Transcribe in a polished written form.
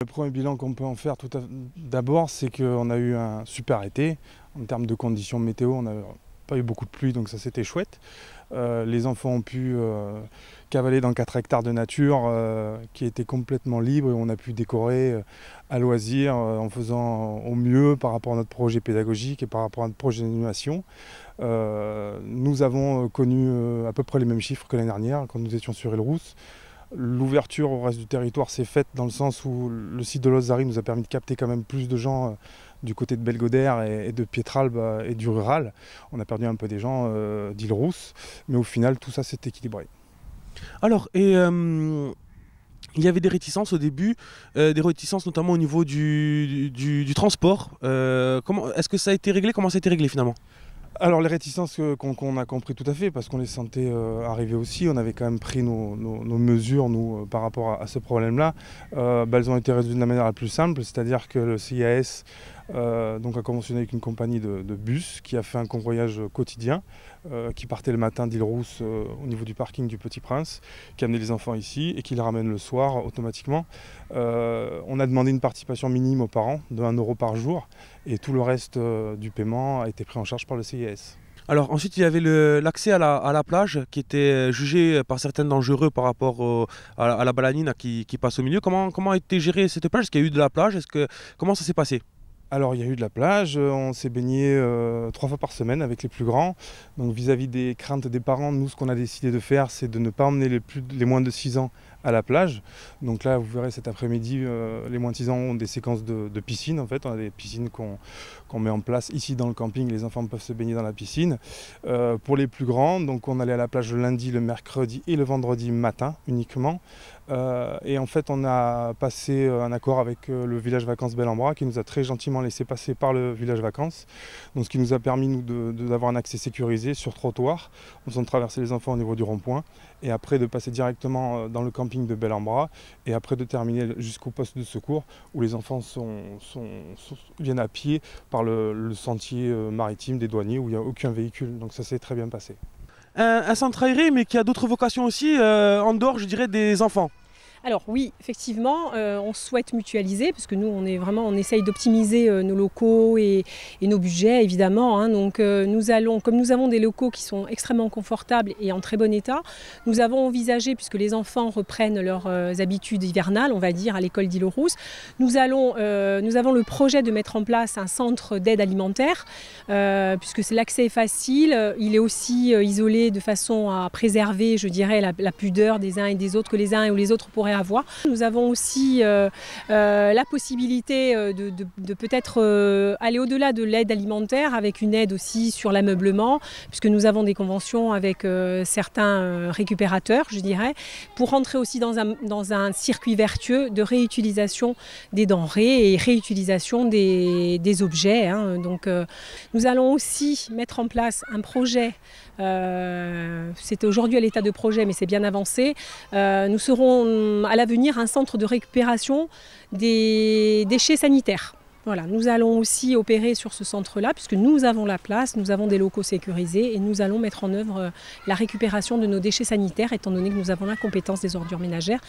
Le premier bilan qu'on peut en faire d'abord, c'est qu'on a eu un super été. En termes de conditions météo, on n'a pas eu beaucoup de pluie, donc ça c'était chouette. Les enfants ont pu cavaler dans 4 hectares de nature qui étaient complètement libres et on a pu décorer à loisir en faisant au mieux par rapport à notre projet pédagogique et par rapport à notre projet d'animation. Nous avons connu à peu près les mêmes chiffres que l'année dernière quand nous étions sur Île-Rousse. L'ouverture au reste du territoire s'est faite dans le sens où le site de Lozari nous a permis de capter quand même plus de gens du côté de Belgodère et de Pietralbe et du rural. On a perdu un peu des gens d'Île-Rousse, mais au final tout ça s'est équilibré. Alors, il y avait des réticences au début, des réticences notamment au niveau du transport. Est-ce que ça a été réglé? Comment ça a été réglé finalement? Alors les réticences qu'on a compris tout à fait, parce qu'on les sentait arriver aussi, on avait quand même pris nos mesures nous, par rapport à ce problème-là. Elles ont été résolues de la manière la plus simple, c'est-à-dire que le CIAS donc a conventionné avec une compagnie de bus qui a fait un convoyage quotidien, qui partait le matin d'Île-Rousse au niveau du parking du Petit Prince, qui amenait les enfants ici et qui les ramène le soir automatiquement. On a demandé une participation minime aux parents de 1 € par jour et tout le reste du paiement a été pris en charge par le CIAS. Alors ensuite il y avait l'accès à la plage qui était jugé par certains dangereux par rapport à la balanine qui passe au milieu. Comment a été gérée cette plage? Est-ce qu'il y a eu de la plage? Comment ça s'est passé? Alors il y a eu de la plage, on s'est baigné 3 fois par semaine avec les plus grands. Donc vis-à-vis des craintes des parents, nous ce qu'on a décidé de faire, c'est de ne pas emmener les moins de 6 ans à la plage. Donc là vous verrez cet après-midi, les moins de 6 ans ont des séquences de piscine en fait. On a des piscines qu'on met en place ici dans le camping, les enfants peuvent se baigner dans la piscine. Pour les plus grands, donc on allait à la plage le lundi, le mercredi et le vendredi matin uniquement. Et en fait on a passé un accord avec le village vacances Bel-en-Bras qui nous a très gentiment laissé passer par le village vacances, donc ce qui nous a permis nous d'avoir un accès sécurisé sur trottoir, en faisant traverser les enfants au niveau du rond-point et après de passer directement dans le camping de Bel-en-Bras et après de terminer jusqu'au poste de secours où les enfants viennent à pied par le sentier maritime des douaniers où il n'y a aucun véhicule, donc ça s'est très bien passé. Un centre aéré mais qui a d'autres vocations aussi en dehors je dirais des enfants. Alors oui, effectivement, on souhaite mutualiser parce que nous, on essaye d'optimiser nos locaux et nos budgets évidemment. Donc comme nous avons des locaux qui sont extrêmement confortables et en très bon état, nous avons envisagé, puisque les enfants reprennent leurs habitudes hivernales, on va dire, à l'école d'Île-Rousse, nous avons le projet de mettre en place un centre d'aide alimentaire, puisque l'accès est facile, il est aussi isolé de façon à préserver, je dirais, la pudeur des uns et des autres que les uns ou les autres pourraient avoir. Nous avons aussi la possibilité de peut-être aller au-delà de l'aide alimentaire avec une aide aussi sur l'ameublement, puisque nous avons des conventions avec certains récupérateurs, je dirais, pour rentrer aussi dans un circuit vertueux de réutilisation des denrées et réutilisation des objets. Donc nous allons aussi mettre en place un projet. C'est aujourd'hui à l'état de projet, mais c'est bien avancé. Nous serons à l'avenir un centre de récupération des déchets sanitaires. Voilà, nous allons aussi opérer sur ce centre-là, puisque nous avons la place, nous avons des locaux sécurisés et nous allons mettre en œuvre la récupération de nos déchets sanitaires, étant donné que nous avons la compétence des ordures ménagères.